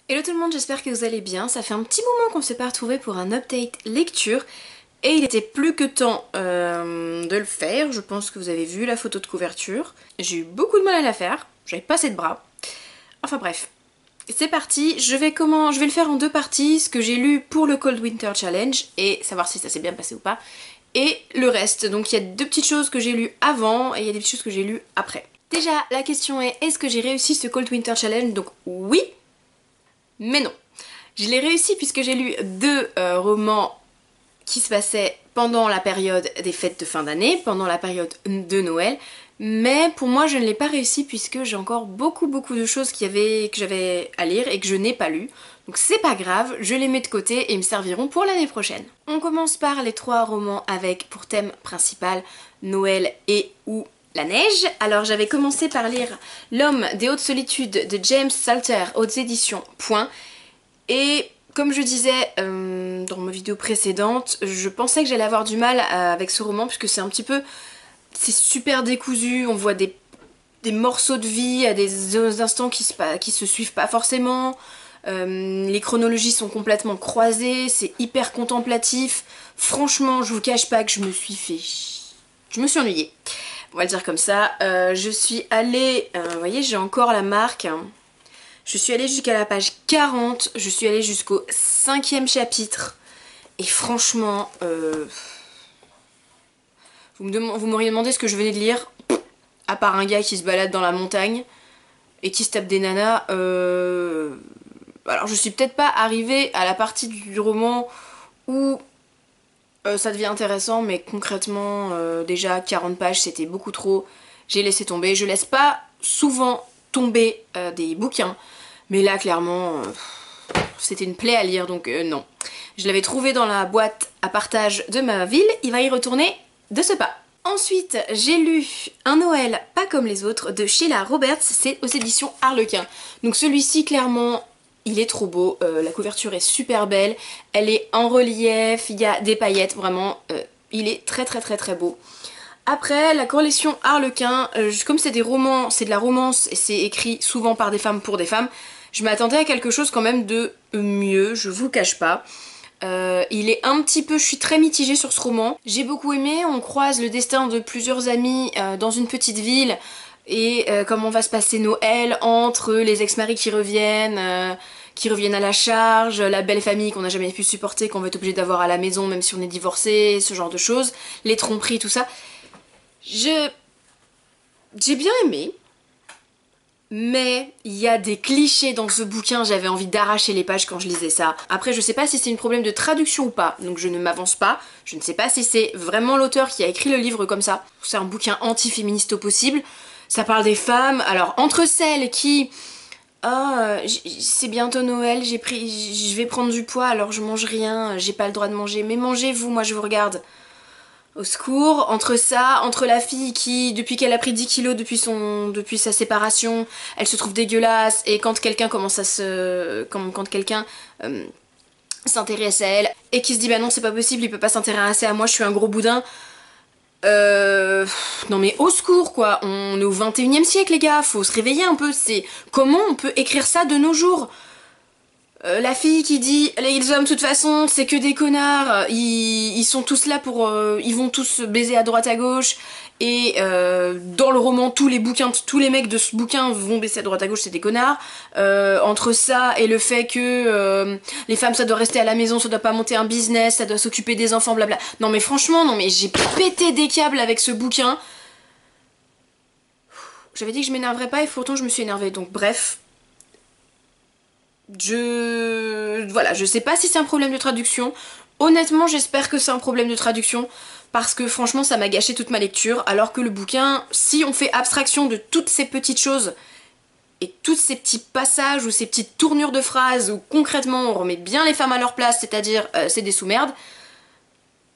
Hello tout le monde, j'espère que vous allez bien. Ça fait un petit moment qu'on ne s'est pas retrouvés pour un update lecture et il était plus que temps de le faire. Je pense que vous avez vu la photo de couverture. J'ai eu beaucoup de mal à la faire, j'avais pas assez de bras. Enfin bref, c'est parti. Je vais le faire en deux parties, ce que j'ai lu pour le Cold Winter Challenge et savoir si ça s'est bien passé ou pas. Et le reste, donc il y a deux petites choses que j'ai lues avant et il y a des petites choses que j'ai lues après. Déjà, la question est-ce que j'ai réussi ce Cold Winter Challenge? Donc oui, mais non. Je l'ai réussi puisque j'ai lu deux romans qui se passaient pendant la période des fêtes de fin d'année, pendant la période de Noël. Mais pour moi, je ne l'ai pas réussi puisque j'ai encore beaucoup de choses que j'avais à lire et que je n'ai pas lu. Donc c'est pas grave, je les mets de côté et ils me serviront pour l'année prochaine. On commence par les trois romans avec pour thème principal Noël et ou la neige. Alors j'avais commencé par lire L'homme des hautes solitudes de James Salter, hautes éditions, point. Et comme je disais dans ma vidéo précédente, je pensais que j'allais avoir du mal avec ce roman puisque c'est un petit peu... c'est super décousu, on voit des morceaux de vie à des instants qui se suivent pas forcément. Les chronologies sont complètement croisées, c'est hyper contemplatif. Franchement, je vous cache pas que je me suis fait... je me suis ennuyée. On va le dire comme ça. Je suis allée... vous voyez, j'ai encore la marque. Je suis allée jusqu'à la page 40, je suis allée jusqu'au 5e chapitre. Et franchement, vous m'auriez demandé ce que je venais de lire, à part un gars qui se balade dans la montagne et qui se tape des nanas. Alors je suis peut-être pas arrivée à la partie du roman où ça devient intéressant, mais concrètement, déjà 40 pages c'était beaucoup trop. J'ai laissé tomber. Je laisse pas souvent tomber des bouquins. Mais là, clairement, c'était une plaie à lire, donc non. Je l'avais trouvé dans la boîte à partage de ma ville, il va y retourner de ce pas. Ensuite, j'ai lu Un Noël pas comme les autres de Sheila Roberts, c'est aux éditions Harlequin. Donc celui-ci, clairement, il est trop beau, la couverture est super belle, elle est en relief, il y a des paillettes, vraiment, il est très beau. Après, la collection Harlequin, comme c'est des romans, c'est de la romance et c'est écrit souvent par des femmes pour des femmes, je m'attendais à quelque chose quand même de mieux, je vous cache pas. Il est un petit peu, je suis très mitigée sur ce roman. J'ai beaucoup aimé, on croise le destin de plusieurs amis dans une petite ville et comment va se passer Noël entre les ex-maris qui reviennent à la charge, la belle famille qu'on n'a jamais pu supporter, qu'on va être obligé d'avoir à la maison même si on est divorcé, ce genre de choses, les tromperies, tout ça. J'ai bien aimé, mais il y a des clichés dans ce bouquin, j'avais envie d'arracher les pages quand je lisais ça. Après, je sais pas si c'est un problème de traduction ou pas, donc je ne m'avance pas. Je ne sais pas si c'est vraiment l'auteur qui a écrit le livre comme ça. C'est un bouquin anti-féministe au possible. Ça parle des femmes, alors entre celles qui... Ah, c'est bientôt Noël, je vais prendre du poids alors je mange rien, j'ai pas le droit de manger. Mais mangez-vous, moi je vous regarde. Au secours, entre ça, entre la fille qui, depuis qu'elle a pris 10 kilos depuis sa séparation, elle se trouve dégueulasse, et quand quelqu'un commence à quand quelqu'un s'intéresse à elle, et qui se dit bah non c'est pas possible, il peut pas s'intéresser à moi, je suis un gros boudin. Non mais au secours quoi, on est au 21e siècle les gars, faut se réveiller un peu, c'est comment on peut écrire ça de nos jours? La fille qui dit les hommes de toute façon c'est que des connards, ils sont tous là pour... ils vont tous baiser à droite à gauche et dans le roman tous les mecs de ce bouquin vont baiser à droite à gauche, c'est des connards. Entre ça et le fait que les femmes ça doit rester à la maison, ça doit pas monter un business, ça doit s'occuper des enfants, blabla. Non mais franchement, non mais j'ai pété des câbles avec ce bouquin. J'avais dit que je m'énerverais pas et pourtant je me suis énervée, donc bref. Voilà, je sais pas si c'est un problème de traduction. Honnêtement, j'espère que c'est un problème de traduction parce que franchement, ça m'a gâché toute ma lecture. Alors que le bouquin, si on fait abstraction de toutes ces petites choses et tous ces petits passages ou ces petites tournures de phrases où concrètement on remet bien les femmes à leur place, c'est-à-dire c'est des sous-merdes,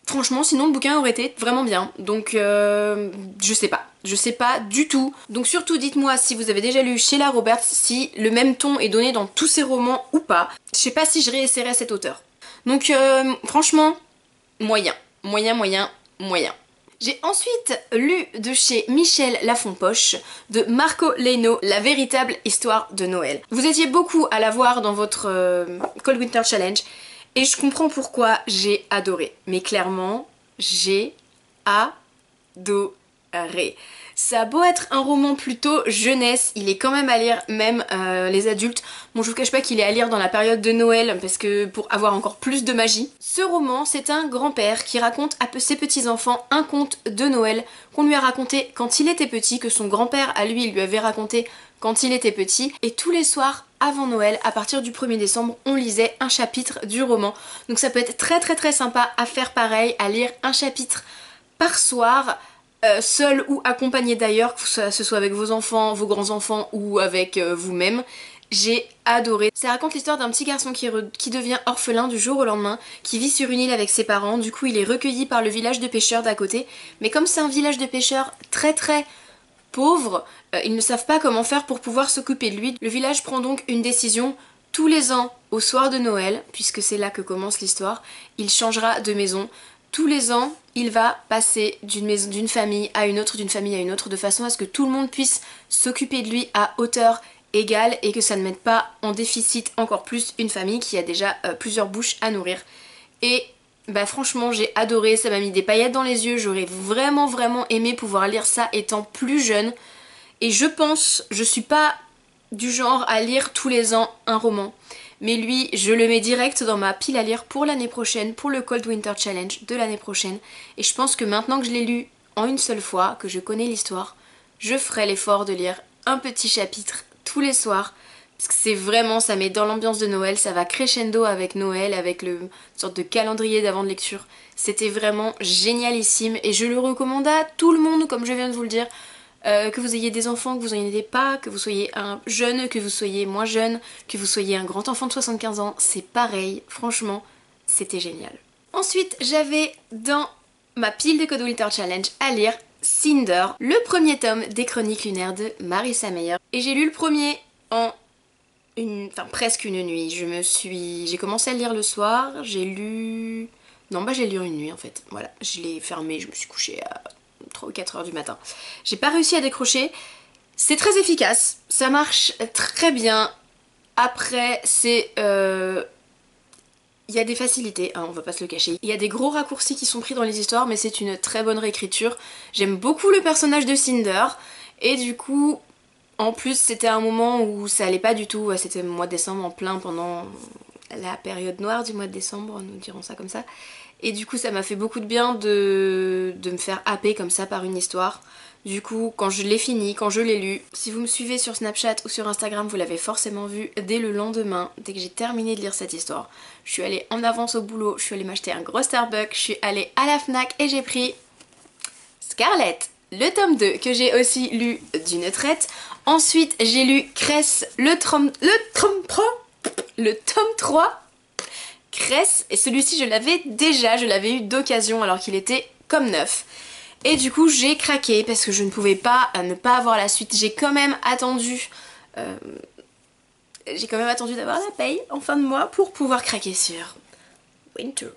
franchement, sinon le bouquin aurait été vraiment bien. Donc, je sais pas. Je sais pas du tout. Donc surtout dites-moi si vous avez déjà lu Sheila Roberts, si le même ton est donné dans tous ses romans ou pas. Je sais pas si je réessayerai cet auteur. Donc franchement, moyen. Moyen. J'ai ensuite lu de chez Michel Lafonpoche, de Marco Leino, La véritable histoire de Noël. Vous étiez beaucoup à la voir dans votre Cold Winter Challenge et je comprends pourquoi j'ai adoré. Mais clairement, j'ai adoré. Ça a beau être un roman plutôt jeunesse, il est quand même à lire même les adultes. Bon, je vous cache pas qu'il est à lire dans la période de Noël parce que pour avoir encore plus de magie. Ce roman, c'est un grand-père qui raconte à ses petits-enfants un conte de Noël qu'on lui a raconté quand il était petit, que son grand-père à lui, il lui avait raconté quand il était petit. Et tous les soirs avant Noël, à partir du 1er décembre, on lisait un chapitre du roman. Donc ça peut être très sympa à faire pareil, à lire un chapitre par soir. Seul ou accompagné d'ailleurs, que ce soit avec vos enfants, vos grands-enfants ou avec vous-même. J'ai adoré. Ça raconte l'histoire d'un petit garçon qui devient orphelin du jour au lendemain, qui vit sur une île avec ses parents. Du coup il est recueilli par le village de pêcheurs d'à côté. Mais comme c'est un village de pêcheurs très pauvre, ils ne savent pas comment faire pour pouvoir s'occuper de lui. Le village prend donc une décision. Tous les ans, au soir de Noël, puisque c'est là que commence l'histoire, il changera de maison. Tous les ans, il va passer d'une famille à une autre, d'une famille à une autre, de façon à ce que tout le monde puisse s'occuper de lui à hauteur égale et que ça ne mette pas en déficit encore plus une famille qui a déjà plusieurs bouches à nourrir. Et bah franchement, j'ai adoré, ça m'a mis des paillettes dans les yeux, j'aurais vraiment aimé pouvoir lire ça étant plus jeune. Et je suis pas du genre à lire tous les ans un roman. Mais lui, je le mets direct dans ma pile à lire pour l'année prochaine, pour le Cold Winter Challenge de l'année prochaine. Et je pense que maintenant que je l'ai lu en une seule fois, que je connais l'histoire, je ferai l'effort de lire un petit chapitre tous les soirs. Parce que c'est vraiment, ça met dans l'ambiance de Noël, ça va crescendo avec Noël, avec une sorte de calendrier d'avant de lecture. C'était vraiment génialissime et je le recommande à tout le monde, comme je viens de vous le dire. Que vous ayez des enfants, que vous en ayez pas, que vous soyez un jeune, que vous soyez moins jeune, que vous soyez un grand enfant de 75 ans, c'est pareil, franchement, c'était génial. Ensuite, j'avais dans ma pile de Cold Winter Challenge à lire Cinder, le premier tome des Chroniques lunaires de Marissa Meyer. Et j'ai lu le premier en presque une nuit. J'ai commencé à le lire le soir, j'ai lu... Non, bah j'ai lu une nuit en fait, voilà, je l'ai fermé, je me suis couchée à 3 ou 4 heures du matin. J'ai pas réussi à décrocher. C'est très efficace, ça marche très bien. Après, c'est... Il y a des facilités, hein, on va pas se le cacher. Il y a des gros raccourcis qui sont pris dans les histoires, mais c'est une très bonne réécriture. J'aime beaucoup le personnage de Cinder, et du coup, en plus, c'était un moment où ça allait pas du tout. C'était le mois de décembre en plein pendant la période noire du mois de décembre, nous dirons ça comme ça. Et du coup ça m'a fait beaucoup de bien de me faire happer comme ça par une histoire. Du coup quand je l'ai fini, quand je l'ai lu, si vous me suivez sur Snapchat ou sur Instagram, vous l'avez forcément vu dès le lendemain, dès que j'ai terminé de lire cette histoire. Je suis allée en avance au boulot, je suis allée m'acheter un gros Starbucks, je suis allée à la Fnac et j'ai pris Scarlett, le tome 2 que j'ai aussi lu d'une traite. Ensuite j'ai lu Cress, le tome 3. Cress, et celui-ci je l'avais eu d'occasion alors qu'il était comme neuf. Et du coup j'ai craqué parce que je ne pouvais pas ne pas avoir la suite. J'ai quand même attendu d'avoir la paye en fin de mois pour pouvoir craquer sur Winter.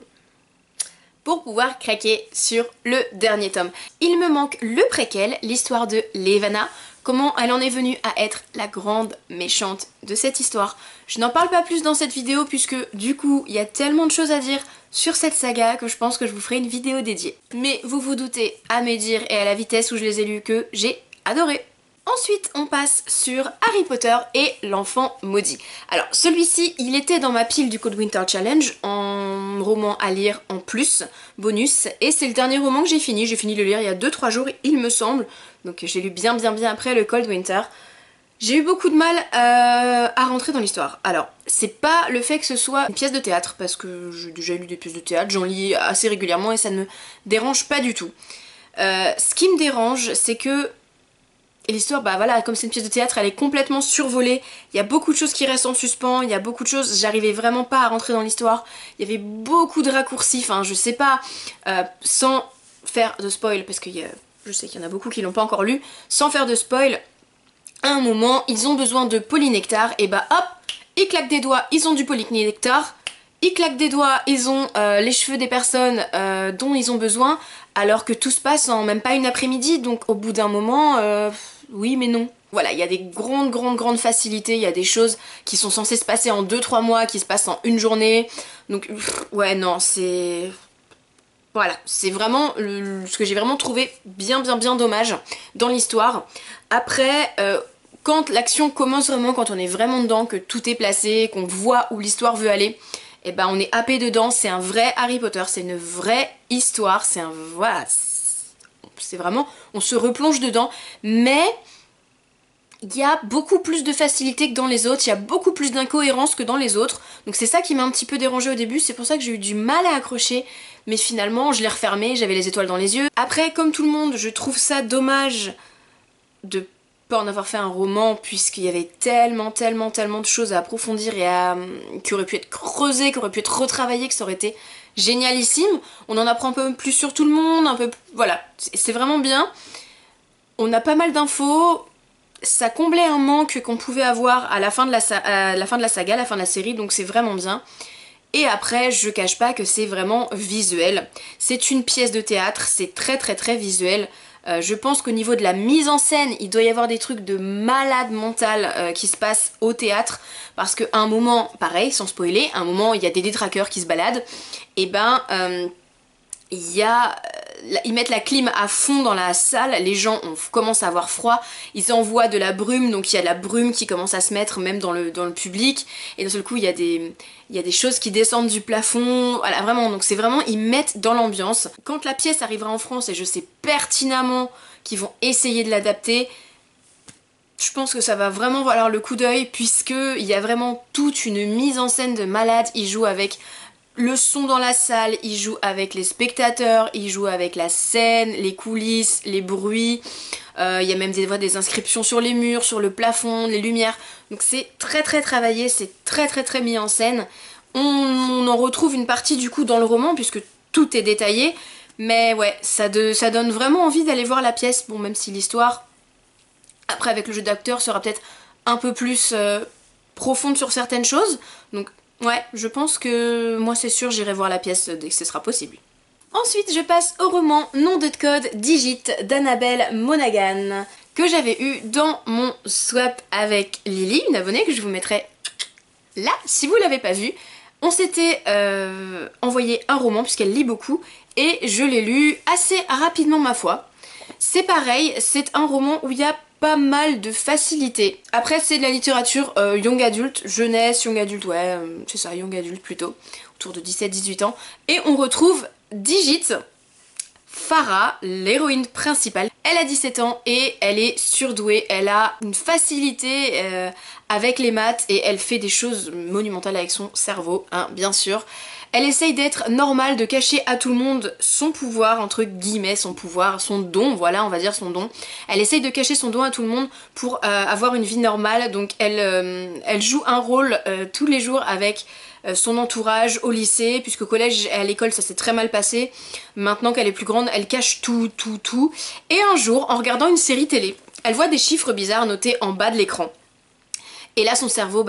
Pour pouvoir craquer sur le dernier tome. Il me manque le préquel, l'histoire de Levana. Comment elle en est venue à être la grande méchante de cette histoire. Je n'en parle pas plus dans cette vidéo puisque du coup il y a tellement de choses à dire sur cette saga que je pense que je vous ferai une vidéo dédiée. Mais vous vous doutez à mes dires et à la vitesse où je les ai lus que j'ai adoré. Ensuite on passe sur Harry Potter et l'enfant maudit. Alors celui-ci il était dans ma pile du Cold Winter Challenge en roman à lire en plus, bonus, et c'est le dernier roman que j'ai fini de le lire il y a 2-3 jours il me semble, donc j'ai lu bien après le Cold Winter. J'ai eu beaucoup de mal à rentrer dans l'histoire. Alors, c'est pas le fait que ce soit une pièce de théâtre, parce que j'ai déjà lu des pièces de théâtre, j'en lis assez régulièrement et ça ne me dérange pas du tout. Ce qui me dérange, c'est que l'histoire, bah voilà, comme c'est une pièce de théâtre, elle est complètement survolée. Il y a beaucoup de choses qui restent en suspens, il y a beaucoup de choses, j'arrivais vraiment pas à rentrer dans l'histoire. Il y avait beaucoup de raccourcis, enfin je sais pas, sans faire de spoil, parce que je sais qu'il y en a beaucoup qui l'ont pas encore lu, sans faire de spoil. À un moment, ils ont besoin de polynectar, et bah hop, ils claquent des doigts, ils ont du polynectar, Ils claquent des doigts, ils ont les cheveux des personnes dont ils ont besoin, alors que tout se passe en même pas une après-midi, donc au bout d'un moment, oui mais non. Voilà, il y a des grandes facilités, il y a des choses qui sont censées se passer en 2-3 mois, qui se passent en une journée, donc ouais non, c'est... Voilà, c'est vraiment ce que j'ai vraiment trouvé bien dommage dans l'histoire. Après, quand l'action commence vraiment, quand on est vraiment dedans, que tout est placé, qu'on voit où l'histoire veut aller, et ben on est happé dedans, c'est un vrai Harry Potter, c'est une vraie histoire, c'est un... Voilà, c'est vraiment... On se replonge dedans, mais... Il y a beaucoup plus de facilité que dans les autres, il y a beaucoup plus d'incohérence que dans les autres. Donc c'est ça qui m'a un petit peu dérangée au début, c'est pour ça que j'ai eu du mal à accrocher. Mais finalement, je l'ai refermé, j'avais les étoiles dans les yeux. Après, comme tout le monde, je trouve ça dommage de pas en avoir fait un roman, puisqu'il y avait tellement de choses à approfondir et qui auraient pu être creusées, qui auraient pu être retravaillées, que ça aurait été génialissime. On en apprend un peu plus sur tout le monde, un peu... Voilà, c'est vraiment bien. On a pas mal d'infos. Ça comblait un manque qu'on pouvait avoir à la fin de la saga, à la fin de la série, donc c'est vraiment bien. Et après, je cache pas que c'est vraiment visuel. C'est une pièce de théâtre, c'est très visuel. Je pense qu'au niveau de la mise en scène, il doit y avoir des trucs de malade mental qui se passent au théâtre. Parce qu'à un moment, pareil, sans spoiler, à un moment, il y a des détraqueurs qui se baladent. Et ben... ils mettent la clim à fond dans la salle, les gens commencent à avoir froid, ils envoient de la brume, donc il y a de la brume qui commence à se mettre même dans le public, et d'un seul coup il y a des choses qui descendent du plafond, voilà vraiment, donc c'est vraiment, ils mettent dans l'ambiance. Quand la pièce arrivera en France, et je sais pertinemment qu'ils vont essayer de l'adapter, je pense que ça va vraiment valoir le coup d'œil, puisqu'il y a vraiment toute une mise en scène de malade, ils jouent avec... Le son dans la salle, il joue avec les spectateurs, il joue avec la scène, les coulisses, les bruits. Il y a même des fois des inscriptions sur les murs, sur le plafond, les lumières. Donc c'est très travaillé, c'est très mis en scène. On en retrouve une partie du coup dans le roman puisque tout est détaillé. Mais ouais, ça donne vraiment envie d'aller voir la pièce. Bon, même si l'histoire, après avec le jeu d'acteur, sera peut-être un peu plus profonde sur certaines choses. Donc ouais, je pense que moi c'est sûr j'irai voir la pièce dès que ce sera possible. Ensuite je passe au roman Nom de code Digit d'Annabelle Monaghan que j'avais eu dans mon swap avec Lily, une abonnée que je vous mettrai là si vous l'avez pas vu. On s'était envoyé un roman puisqu'elle lit beaucoup et je l'ai lu assez rapidement ma foi. C'est pareil, c'est un roman où il y a pas mal de facilité. Après c'est de la littérature young adulte, jeunesse, young adulte, ouais, c'est ça, young adulte plutôt, autour de 17-18 ans. Et on retrouve Digit, Farah, l'héroïne principale. Elle a 17 ans et elle est surdouée, elle a une facilité avec les maths et elle fait des choses monumentales avec son cerveau, hein, bien sûr. Elle essaye d'être normale, de cacher à tout le monde son pouvoir, entre guillemets, son pouvoir, son don, voilà, on va dire son don. Elle essaye de cacher son don à tout le monde pour avoir une vie normale, donc elle joue un rôle tous les jours avec son entourage au lycée, puisque au collège et à l'école ça s'est très mal passé. Maintenant qu'elle est plus grande, elle cache tout. Et un jour, en regardant une série télé, elle voit des chiffres bizarres notés en bas de l'écran. Et là son cerveau,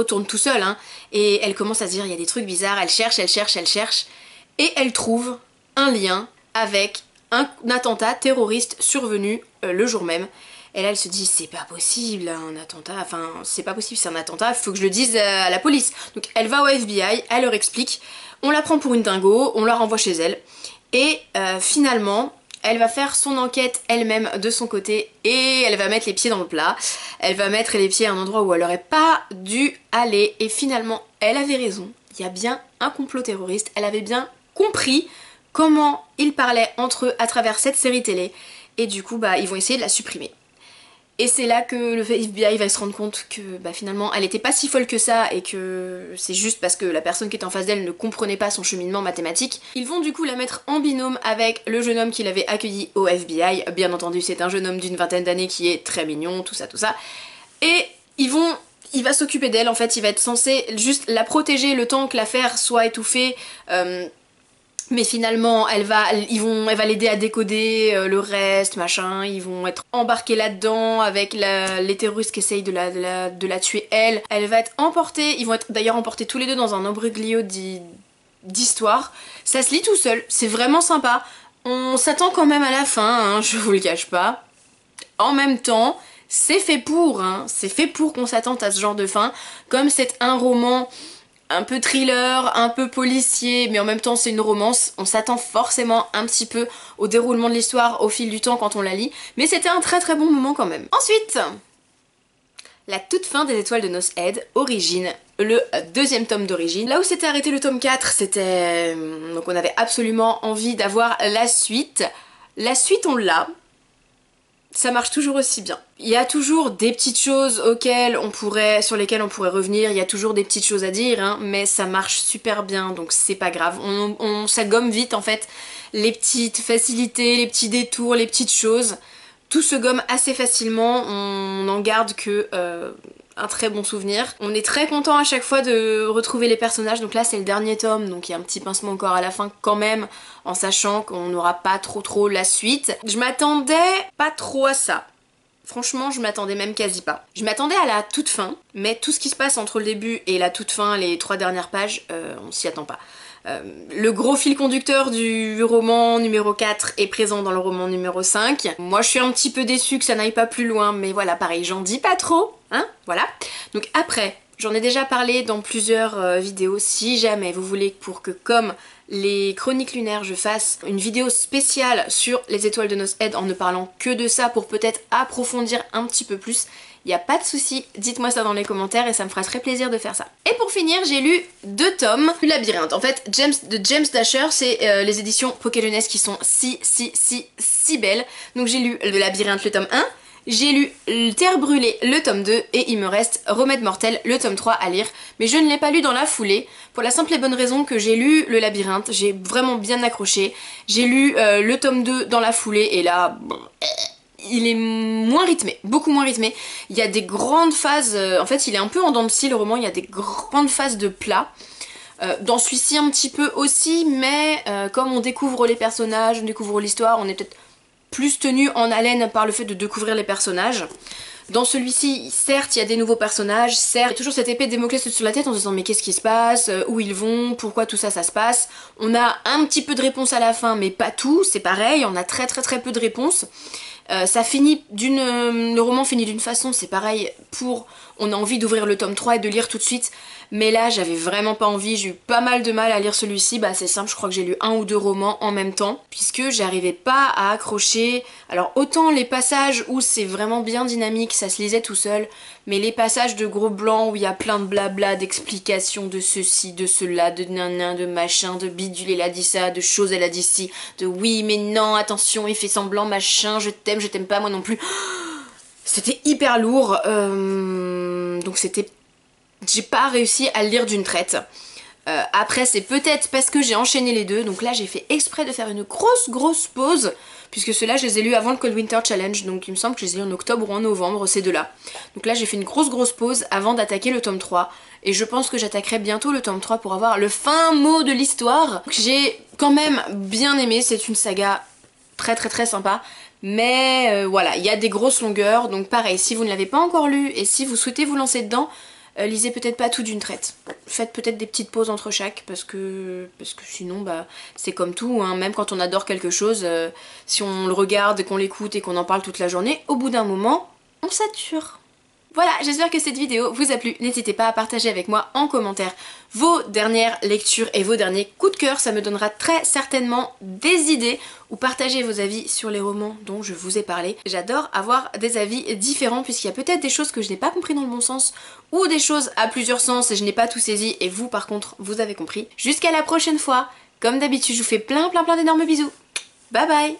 tourne tout seul, hein, et elle commence à se dire il y a des trucs bizarres, elle cherche, et elle trouve un lien avec un attentat terroriste survenu le jour même. Et là elle se dit c'est pas possible un attentat, enfin c'est pas possible, c'est un attentat, faut que je le dise à la police. Donc elle va au FBI, elle leur explique, on la prend pour une dingo, on la renvoie chez elle, et finalement... Elle va faire son enquête elle-même de son côté et elle va mettre les pieds dans le plat. Elle va mettre les pieds à un endroit où elle aurait pas dû aller et finalement elle avait raison. Il y a bien un complot terroriste, elle avait bien compris comment ils parlaient entre eux à travers cette série télé et du coup ils vont essayer de la supprimer. Et c'est là que le FBI va se rendre compte que finalement elle était pas si folle que ça et que c'est juste parce que la personne qui est en face d'elle ne comprenait pas son cheminement mathématique. Ils vont du coup la mettre en binôme avec le jeune homme qui l'avait accueilli au FBI. Bien entendu c'est un jeune homme d'une vingtaine d'années qui est très mignon, tout ça. Et il va s'occuper d'elle en fait, il va être censé juste la protéger le temps que l'affaire soit étouffée. Mais finalement, elle va l'aider à décoder le reste, machin. Ils vont être embarqués là-dedans avec les terroristes qui essayent de la tuer elle. Elle va être emportée, ils vont être d'ailleurs emportés tous les deux dans un imbroglio d'histoire. Ça se lit tout seul, c'est vraiment sympa. On s'attend quand même à la fin, hein, je vous le cache pas. En même temps, c'est fait pour, hein, c'est fait pour qu'on s'attende à ce genre de fin. Comme c'est un roman un peu thriller, un peu policier, mais en même temps c'est une romance, on s'attend forcément un petit peu au déroulement de l'histoire au fil du temps quand on la lit, mais c'était un très très bon moment quand même. Ensuite, la toute fin des Étoiles de Nos Head, Origine, le deuxième tome d'Origine. Là où s'était arrêté le tome 4, c'était... donc on avait absolument envie d'avoir la suite. La suite on l'a. Ça marche toujours aussi bien. Il y a toujours des petites choses sur lesquelles on pourrait revenir, il y a toujours des petites choses à dire, hein, mais ça marche super bien, donc c'est pas grave. Ça gomme vite en fait les petites facilités, les petits détours, les petites choses. Tout se gomme assez facilement, on n'en garde que un très bon souvenir. On est très content à chaque fois de retrouver les personnages, donc là c'est le dernier tome, donc il y a un petit pincement encore à la fin quand même, en sachant qu'on n'aura pas trop la suite. Je m'attendais pas trop à ça. Franchement, je m'attendais même quasi pas. Je m'attendais à la toute fin, mais tout ce qui se passe entre le début et la toute fin, les 3 dernières pages, on s'y attend pas. Le gros fil conducteur du roman numéro 4 est présent dans le roman numéro 5. Moi je suis un petit peu déçue que ça n'aille pas plus loin, mais voilà, pareil, j'en dis pas trop, hein, voilà. Donc après, j'en ai déjà parlé dans plusieurs vidéos, si jamais vous voulez pour que comme les chroniques lunaires je fasse une vidéo spéciale sur les Étoiles de Nos Head en ne parlant que de ça pour peut-être approfondir un petit peu plus, y a pas de souci, dites-moi ça dans les commentaires et ça me fera très plaisir de faire ça. Et pour finir, j'ai lu 2 tomes du Labyrinthe. En fait, de James Dasher, c'est les éditions Poké Jeunesse qui sont si belles. Donc j'ai lu le Labyrinthe, le tome 1, j'ai lu Terre brûlée, le tome 2, et il me reste Remède mortel, le tome 3 à lire. Mais je ne l'ai pas lu dans la foulée, pour la simple et bonne raison que j'ai lu le Labyrinthe, j'ai vraiment bien accroché. J'ai lu le tome 2 dans la foulée, et là... il est moins rythmé, beaucoup moins rythmé. Il y a des grandes phases, en fait il est un peu en dents de scie le roman, il y a des grandes phases de plat. Dans celui-ci un petit peu aussi, mais comme on découvre les personnages, on découvre l'histoire, on est peut-être plus tenu en haleine par le fait de découvrir les personnages. Dans celui-ci, certes, il y a des nouveaux personnages, certes, il y a toujours cette épée de Damoclès sur la tête en se disant mais qu'est-ce qui se passe, où ils vont, pourquoi tout ça, ça se passe. On a un petit peu de réponse à la fin, mais pas tout, c'est pareil, on a très peu de réponses. Le roman finit d'une façon, c'est pareil on a envie d'ouvrir le tome 3 et de lire tout de suite, mais là j'avais vraiment pas envie, j'ai eu pas mal de mal à lire celui-ci, bah c'est simple, je crois que j'ai lu 1 ou 2 romans en même temps, puisque j'arrivais pas à accrocher. Alors autant les passages où c'est vraiment bien dynamique, ça se lisait tout seul, mais les passages de gros blancs où il y a plein de blabla, d'explications de ceci, de cela, de nanan, de machin, de bidule, elle a dit ça, de choses elle a dit ci, de oui mais non, attention, il fait semblant, machin, je t'aime pas, moi non plus. C'était hyper lourd, donc j'ai pas réussi à le lire d'une traite. Après c'est peut-être parce que j'ai enchaîné les deux, donc là j'ai fait exprès de faire une grosse pause, puisque ceux-là je les ai lus avant le Cold Winter Challenge, donc il me semble que je les ai lus en octobre ou en novembre, ces deux-là. Donc là j'ai fait une grosse pause avant d'attaquer le tome 3, et je pense que j'attaquerai bientôt le tome 3 pour avoir le fin mot de l'histoire. J'ai quand même bien aimé, c'est une saga très sympa. Mais voilà, il y a des grosses longueurs, donc pareil, si vous ne l'avez pas encore lu et si vous souhaitez vous lancer dedans, lisez peut-être pas tout d'une traite. Faites peut-être des petites pauses entre chaque, parce que sinon bah c'est comme tout, hein, même quand on adore quelque chose, si on le regarde, qu'on l'écoute et qu'on en parle toute la journée, au bout d'un moment, on sature. Voilà, j'espère que cette vidéo vous a plu. N'hésitez pas à partager avec moi en commentaire vos dernières lectures et vos derniers coups de cœur. Ça me donnera très certainement des idées, ou partager vos avis sur les romans dont je vous ai parlé. J'adore avoir des avis différents, puisqu'il y a peut-être des choses que je n'ai pas compris dans le bon sens, ou des choses à plusieurs sens et je n'ai pas tout saisi, et vous par contre vous avez compris. Jusqu'à la prochaine fois, comme d'habitude je vous fais plein d'énormes bisous. Bye bye.